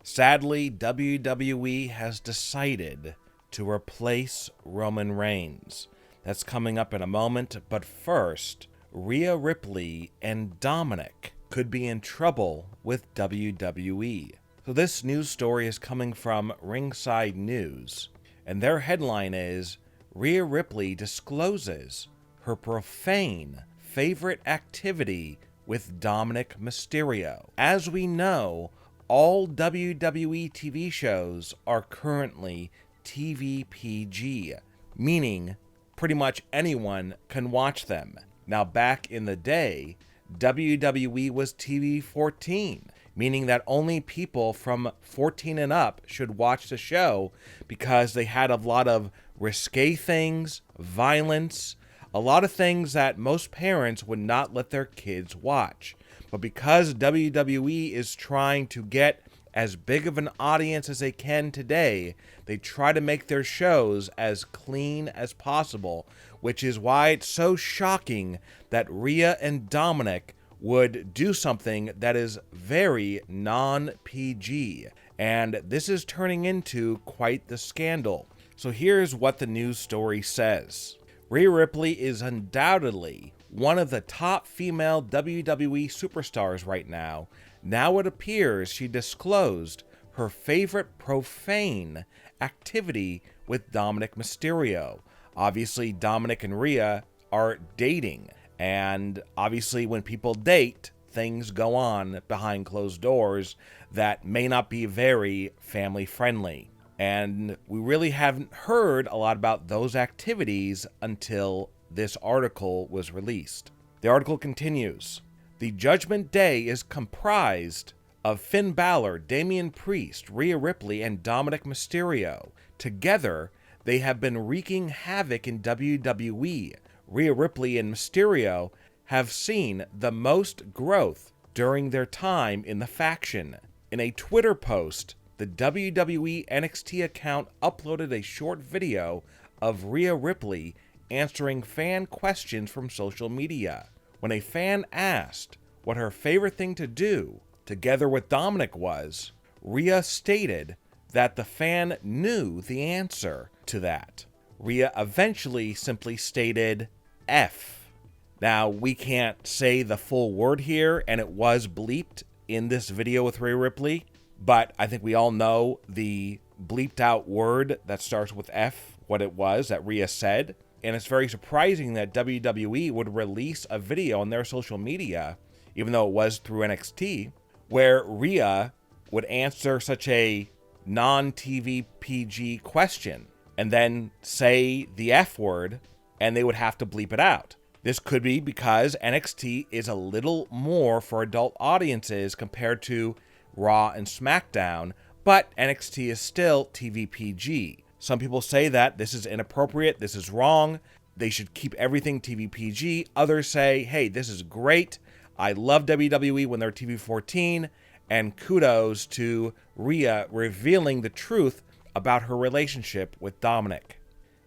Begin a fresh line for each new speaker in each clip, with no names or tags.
Sadly, WWE has decided to replace Roman Reigns. That's coming up in a moment, but first, Rhea Ripley and Dominik could be in trouble with WWE. So this news story is coming from Ringside News, and their headline is, Rhea Ripley discloses her profane favorite activity with Dominik Mysterio. As we know, all WWE TV shows are currently TVPG, meaning pretty much anyone can watch them. Now, back in the day, WWE was TV-14, meaning that only people from 14 and up should watch the show because they had a lot of risque things, violence, a lot of things that most parents would not let their kids watch. But because WWE is trying to get as big of an audience as they can today, they try to make their shows as clean as possible, which is why it's so shocking that Rhea and Dominik would do something that is very non-PG. And this is turning into quite the scandal. So here's what the news story says. Rhea Ripley is undoubtedly one of the top female WWE superstars right now. Now it appears she disclosed her favorite profane activity with Dominik Mysterio. Obviously, Dominik and Rhea are dating, and obviously when people date, things go on behind closed doors that may not be very family friendly. And we really haven't heard a lot about those activities until this article was released. The article continues. The Judgment Day is comprised of Finn Balor, Damian Priest, Rhea Ripley, and Dominik Mysterio. Together, they have been wreaking havoc in WWE. Rhea Ripley and Mysterio have seen the most growth during their time in the faction. In a Twitter post, the WWE NXT account uploaded a short video of Rhea Ripley answering fan questions from social media. When a fan asked what her favorite thing to do together with Dominik was, Rhea stated that the fan knew the answer to that. Rhea eventually simply stated F. Now, we can't say the full word here, and it was bleeped in this video with Rhea Ripley, but I think we all know the bleeped out word that starts with F, what it was that Rhea said. And it's very surprising that WWE would release a video on their social media, even though it was through NXT, where Rhea would answer such a non-TV PG question and then say the F word, and they would have to bleep it out. This could be because NXT is a little more for adult audiences compared to Raw and SmackDown, but NXT is still TV PG. Some people say that this is inappropriate, this is wrong, they should keep everything TV PG. Others say, hey, this is great, I love WWE when they're TV-14, and kudos to Rhea revealing the truth about her relationship with Dominik.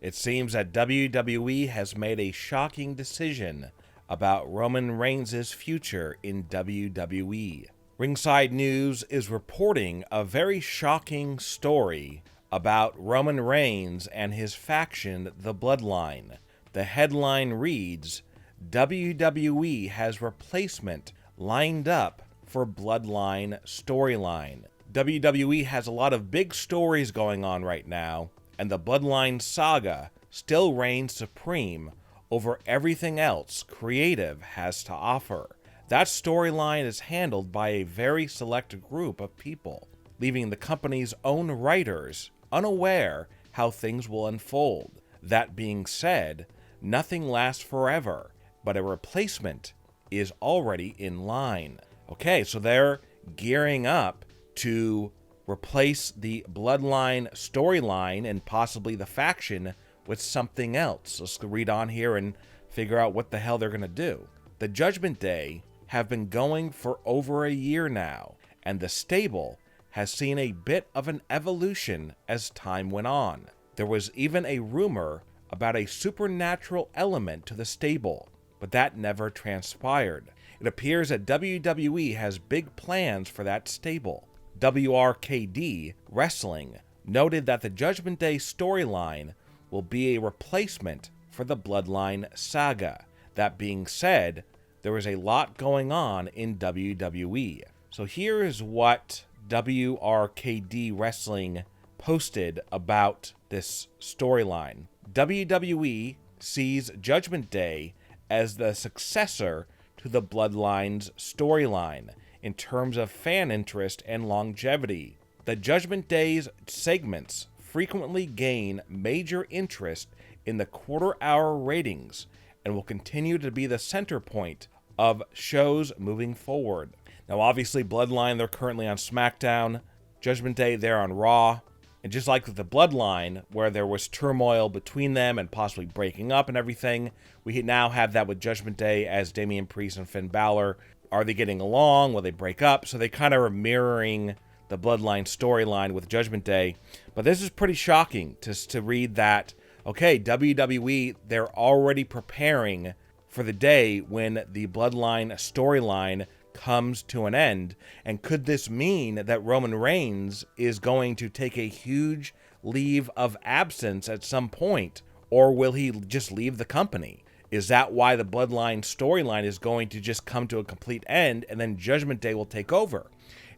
It seems that WWE has made a shocking decision about Roman Reigns' future in WWE. Ringside News is reporting a very shocking story about Roman Reigns and his faction, the Bloodline. The headline reads, WWE has replacement lined up for Bloodline storyline. WWE has a lot of big stories going on right now, and the Bloodline saga still reigns supreme over everything else creative has to offer. That storyline is handled by a very select group of people, leaving the company's own writers unaware how things will unfold. That being said, nothing lasts forever, but a replacement is already in line. Okay, so they're gearing up to replace the Bloodline storyline and possibly the faction with something else. Let's read on here and figure out what the hell they're going to do. The Judgment Day have been going for over a year now, and the stable has seen a bit of an evolution as time went on. There was even a rumor about a supernatural element to the stable, but that never transpired. It appears that WWE has big plans for that stable. WRKD Wrestling noted that the Judgment Day storyline will be a replacement for the Bloodline saga. That being said, there is a lot going on in WWE. So here is what WRKD Wrestling posted about this storyline. WWE sees Judgment Day as the successor to the Bloodline's storyline in terms of fan interest and longevity. The Judgment Day's segments frequently gain major interest in the quarter-hour ratings and will continue to be the center point of shows moving forward. Now, obviously, Bloodline, they're currently on SmackDown. Judgment Day, they're on Raw. And just like with the Bloodline, where there was turmoil between them and possibly breaking up and everything, we now have that with Judgment Day as Damian Priest and Finn Balor. Are they getting along? Will they break up? So they kind of are mirroring the Bloodline storyline with Judgment Day. But this is pretty shocking to read that, okay, WWE, they're already preparing for the day when the Bloodline storyline comes to an end. And could this mean that Roman Reigns is going to take a huge leave of absence at some point? Or will he just leave the company? Is that why the Bloodline storyline is going to just come to a complete end and then Judgment Day will take over?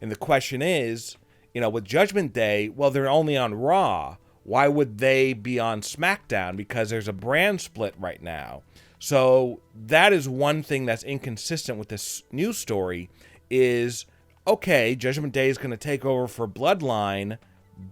And the question is, with Judgment Day, well, they're only on Raw. Why would they be on SmackDown? Because there's a brand split right now. So that is one thing that's inconsistent with this news story is, okay, Judgment Day is going to take over for Bloodline,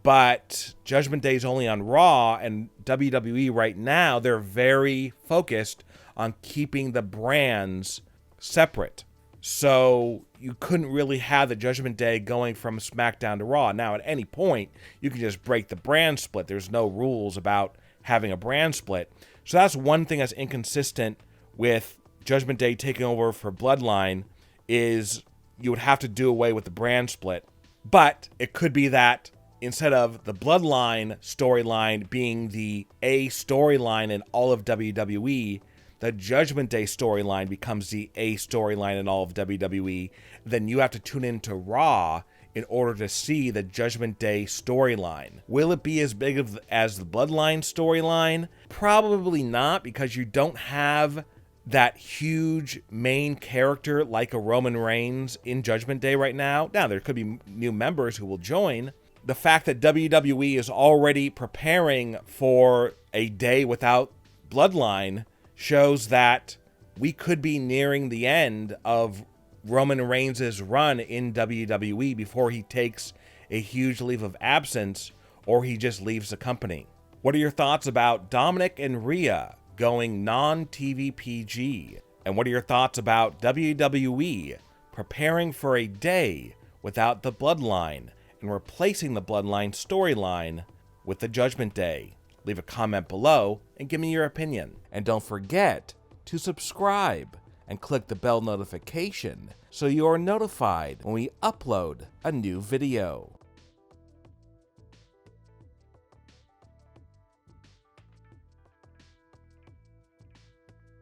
but Judgment Day is only on Raw, and WWE right now, they're very focused on keeping the brands separate. So you couldn't really have the Judgment Day going from SmackDown to Raw. Now, at any point, you can just break the brand split. There's no rules about having a brand split. So that's one thing that's inconsistent with Judgment Day taking over for Bloodline is you would have to do away with the brand split. But it could be that instead of the Bloodline storyline being the A storyline in all of WWE, the Judgment Day storyline becomes the A storyline in all of WWE. Then you have to tune into Raw in order to see the Judgment Day storyline. Will it be as big as the Bloodline storyline? Probably not, because you don't have that huge main character like a Roman Reigns in Judgment Day right now. Now, there could be new members who will join. The fact that WWE is already preparing for a day without Bloodline shows that we could be nearing the end of Roman Reigns' run in WWE before he takes a huge leave of absence or he just leaves the company. What are your thoughts about Dominik and Rhea going non-TV PG? And what are your thoughts about WWE preparing for a day without the Bloodline and replacing the Bloodline storyline with the Judgment Day? Leave a comment below and give me your opinion. And don't forget to subscribe and click the bell notification so you are notified when we upload a new video.